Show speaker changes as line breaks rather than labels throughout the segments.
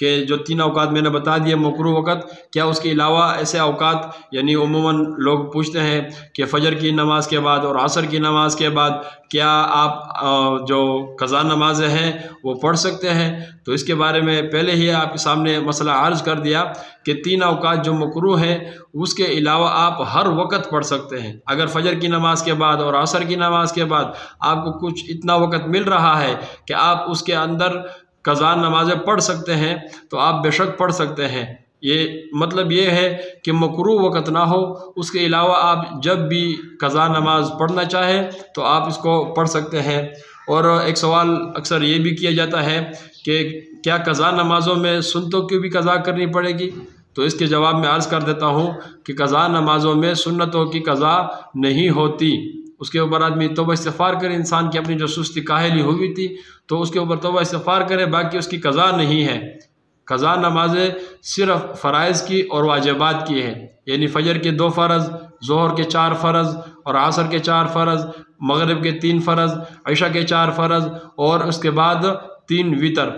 کہ جو 3 اوقات میں نے بتا دیے مکروہ وقت، کیا اس کے علاوہ ایسے اوقات، یعنی عموماً لوگ پوچھتے ہیں کہ فجر کی نماز کے بعد اور عصر کی نماز کے بعد کیا آپ جو قضا نمازیں ہیں وہ پڑھ سکتے ہیں؟ تو اس کے بارے میں پہلے ہی آپ کے سامنے مسئلہ عرض کر دیا کہ 3 اوقات جو مکروہ ہیں اس کے علاوہ آپ ہر وقت پڑھ سکتے ہیں۔ اگر فجر کی نماز کے بعد اور عصر کی نماز کے بعد آپ کو کچھ اتنا وقت مل رہا ہے کہ آپ اس کے اندر قضا نمازیں پڑھ سکتے ہیں تو آپ بے شک پڑھ سکتے ہیں۔ یہ مطلب یہ ہے کہ مکروہ وقت نہ ہو، اس کے علاوہ آپ جب بھی قضا نماز پڑھنا چاہیں تو آپ اس کو پڑھ سکتے ہیں۔ اور ایک سوال اکثر یہ بھی کیا جاتا ہے کہ کیا قضا نمازوں میں سنتوں کی بھی قضا کرنی پڑے گی؟ تو اس کے جواب میں عرض کر دیتا ہوں کہ قضا نمازوں میں سنتوں کی قضا نہیں ہوتی۔ اس کے اوپر آدمی توبہ استغفار کرے، انسان کی اپنی جو سستی کاہلی ہوئی تھی تو اس کے اوپر توبہ استغفار کرے، باقی اس کی قضا نہیں ہے۔ قضا نمازیں صرف فرائض کی اور واجبات کی ہیں، یعنی فجر کے 2 فرض، ظہر کے 4 فرض اور عصر کے 4 فرض، مغرب کے 3 فرض، عشاء کے 4 فرض اور اس کے بعد 3 وتر،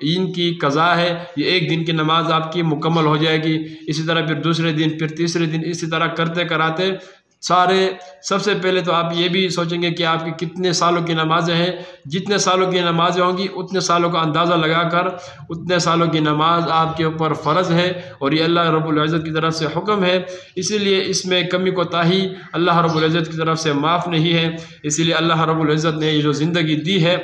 ان کی قضا ہے۔ یہ ایک دن کی نماز آپ کی مکمل ہو جائے گی۔ اسی طرح پھر دوسرے دن، پھر تیسرے دن، اسی طرح کرتے کراتے سب سے پہلے تو آپ یہ بھی سوچیں گے کہ آپ کی کتنے سالوں کی نمازیں ہیں۔ جتنے سالوں کی نمازیں ہوں گی اتنے سالوں کا اندازہ لگا کر اتنے سالوں کی نماز آپ کے اوپر فرض ہے، اور یہ اللہ رب العزت کی طرف سے حکم ہے۔ اسی لیے اس میں کمی کوتاہی اللہ رب العزت کی طرف سے معاف نہیں ہے۔ اسی لیے اللہ رب العزت نے یہ جو زندگی دی ہے،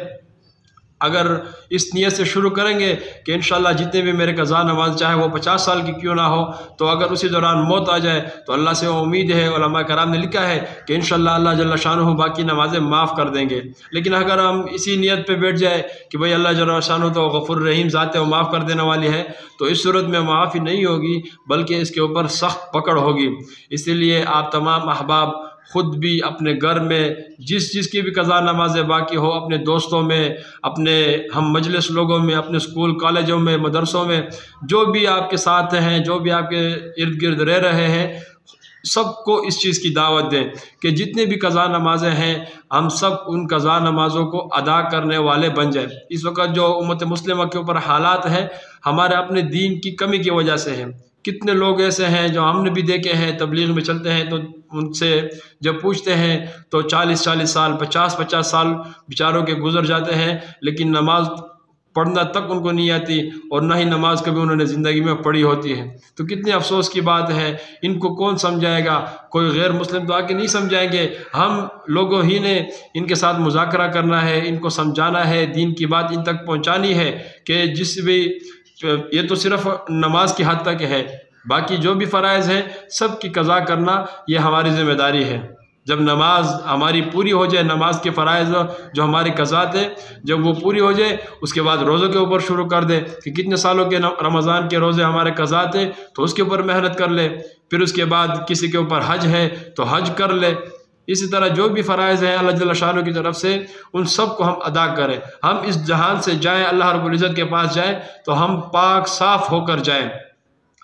اگر اس نیت سے شروع کریں گے کہ انشاءاللہ جتنے بھی میرے قضا نماز چاہے وہ 50 سال کی کیوں نہ ہو، تو اگر اسی دوران موت آ جائے تو اللہ سے امید ہے، علماء کرام نے لکھا ہے کہ انشاءاللہ اللہ جل شانہ باقی نمازیں معاف کر دیں گے۔ لیکن اگر ہم اسی نیت پہ بیٹھ جائے کہ بھئی اللہ جل شانہ تو غفور رحیم ذات ہے، وہ معاف کر دینے والی ہے، تو اس صورت میں معافی نہیں ہوگی بلکہ اس کے اوپر سخت پکڑ ہوگی۔ اسی لیے آپ تمام احباب خود بھی اپنے گھر میں جس کی بھی قضا نمازیں باقی ہو، اپنے دوستوں میں، اپنے ہم مجلس لوگوں میں، اپنے اسکول کالجوں میں، مدرسوں میں، جو بھی آپ کے ساتھ ہیں، جو بھی آپ کے ارد گرد رہ رہے ہیں، سب کو اس چیز کی دعوت دیں کہ جتنے بھی قضا نمازیں ہیں ہم سب ان قضا نمازوں کو ادا کرنے والے بن جائیں۔ اس وقت جو امت مسلمہ کے اوپر حالات ہیں ہمارے اپنے دین کی کمی کی وجہ سے ہیں۔ کتنے لوگ ایسے ہیں جو ہم نے بھی دیکھے ہیں، تبلیغ میں چلتے ہیں تو ان سے جب پوچھتے ہیں تو 40 سال 50 سال بیچاروں کے گزر جاتے ہیں، لیکن نماز پڑھنا تک ان کو نہیں آتی، اور نہ ہی نماز کبھی انہوں نے زندگی میں پڑھی ہوتی ہے۔ تو کتنے افسوس کی بات ہے، ان کو کون سمجھائے گا؟ کوئی غیر مسلم تو آ کے نہیں سمجھائیں گے، ہم لوگوں ہی نے ان کے ساتھ مذاکرہ کرنا ہے، ان کو سمجھانا ہے، دین کی بات ان تک پہنچانی ہے کہ جس بھی، یہ تو صرف نماز کی حد تک ہے، باقی جو بھی فرائض ہیں سب کی قضا کرنا یہ ہماری ذمہ داری ہے۔ جب نماز ہماری پوری ہو جائے، نماز کے فرائض جو ہماری قضا تھے جب وہ پوری ہو جائے، اس کے بعد روزوں کے اوپر شروع کر دے کہ کتنے سالوں کے رمضان کے روزے ہمارے قضا تھے تو اس کے اوپر محنت کر لے، پھر اس کے بعد کسی کے اوپر حج ہے تو حج کر لے۔ اسی طرح جو بھی فرائض ہیں اللہ جل شانہ کی طرف سے ان سب کو ہم ادا کریں۔ ہم اس جہان سے جائیں، اللہ رب العزت کے پاس جائیں تو ہم پاک صاف ہو کر جائیں،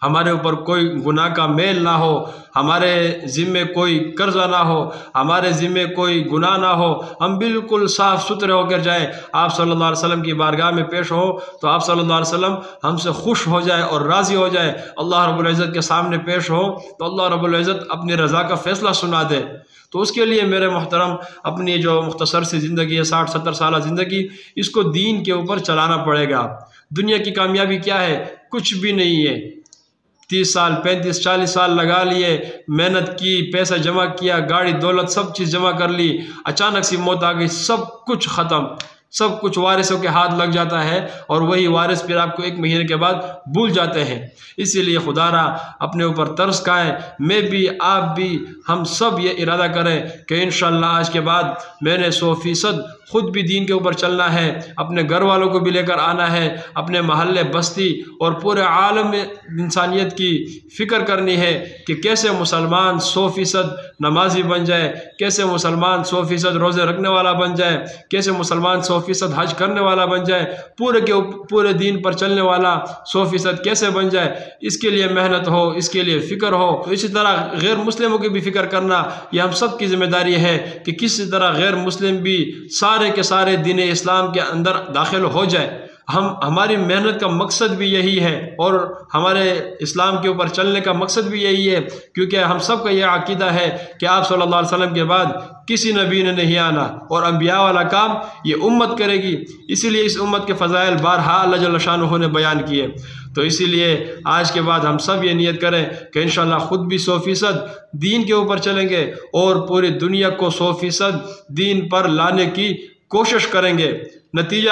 ہمارے اوپر کوئی گناہ کا میل نہ ہو، ہمارے ذمے کوئی قرضہ نہ ہو، ہمارے ذمے کوئی گناہ نہ ہو، ہم بالکل صاف ستھرے ہو کر جائیں۔ آپ صلی اللہ علیہ وسلم کی بارگاہ میں پیش ہو تو آپ صلی اللہ علیہ وسلم ہم سے خوش ہو جائے اور راضی ہو جائے۔ اللہ رب العزت کے سامنے پیش ہو تو اللہ رب العزت اپنی رضا کا فیصلہ سنا دے۔ تو اس کے لیے میرے محترم اپنی جو مختصر سی زندگی ہے، 60-70 سالہ زندگی، اس کو دین کے اوپر چلانا پڑے گا۔ دنیا کی کامیابی کیا ہے؟ کچھ بھی نہیں ہے۔ 30 سال 35 40 سال لگا لیے، محنت کی، پیسہ جمع کیا، گاڑی دولت سب چیز جمع کر لی، اچانک سی موت آ گئی، سب کچھ ختم، سب کچھ وارثوں کے ہاتھ لگ جاتا ہے، اور وہی وارث پھر آپ کو 1 مہینے کے بعد بھول جاتے ہیں۔ اسی لیے خدا را اپنے اوپر ترس کھائیں، میں بھی، آپ بھی، ہم سب یہ ارادہ کریں کہ انشاءاللہ آج کے بعد میں نے 100% خود بھی دین کے اوپر چلنا ہے، اپنے گھر والوں کو بھی لے کر آنا ہے، اپنے محلے بستی اور پورے عالم انسانیت کی فکر کرنی ہے کہ کیسے مسلمان 100% نمازی بن جائے، کیسے مسلمان 100% روزے رکھنے والا بن جائے، کیسے مسلمان 100% حج کرنے والا بن جائے، پورے دین پر چلنے والا 100% کیسے بن جائے۔ اس کے لیے محنت ہو، اس کے لیے فکر ہو۔ تو اسی طرح غیر مسلموں کی بھی فکر کرنا یہ ہم سب کی ذمہ داری ہے کہ کس طرح غیر مسلم بھی سارے کے سارے دین اسلام کے اندر داخل ہو جائے۔ ہماری محنت کا مقصد بھی یہی ہے اور ہمارے اسلام کے اوپر چلنے کا مقصد بھی یہی ہے، کیونکہ ہم سب کا یہ عقیدہ ہے کہ آپ صلی اللہ علیہ وسلم کے بعد کسی نبی نے نہیں آنا اور انبیاء والا کام یہ امت کرے گی۔ اسی لیے اس امت کے فضائل بارہا اللہ جل شانہ نے بیان کیے۔ تو اسی لیے آج کے بعد ہم سب یہ نیت کریں کہ انشاءاللہ خود بھی 100% دین کے اوپر چلیں گے اور پوری دنیا کو 100% دین پر لانے کی کوشش کریں گے۔ نتیجہ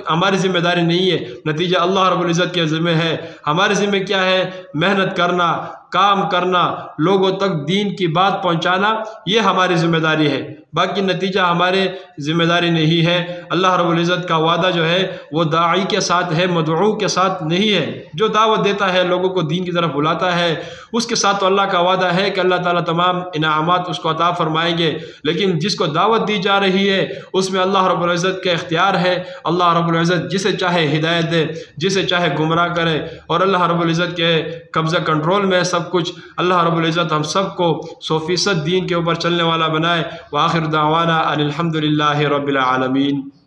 ہماری ذمہ داری نہیں ہے، نتیجہ اللہ رب العزت کے ذمہ ہے۔ ہمارے ذمہ کیا ہے؟ محنت کرنا، کام کرنا، لوگوں تک دین کی بات پہنچانا، یہ ہماری ذمہ داری ہے۔ باقی نتیجہ ہمارے ذمہ داری نہیں ہے۔ اللہ رب العزت کا وعدہ جو ہے وہ داعی کے ساتھ ہے، مدعو کے ساتھ نہیں ہے۔ جو دعوت دیتا ہے، لوگوں کو دین کی طرف بلاتا ہے، اس کے ساتھ تو اللہ کا وعدہ ہے کہ اللہ تعالیٰ تمام انعامات اس کو عطا فرمائیں گے۔ لیکن جس کو دعوت دی جا رہی ہے اس میں اللہ رب العزت کا اختیار ہے۔ اللہ رب العزت جسے چاہے ہدایت دے، جسے چاہے گمراہ کرے، اور اللہ رب العزت کے قبضہ کنٹرول میں سب کچھ۔ اللہ رب العزت ہم سب کو 100% دین کے اوپر چلنے والا بنائے۔ وآخر دعوانا ان الحمد للہ رب العالمین۔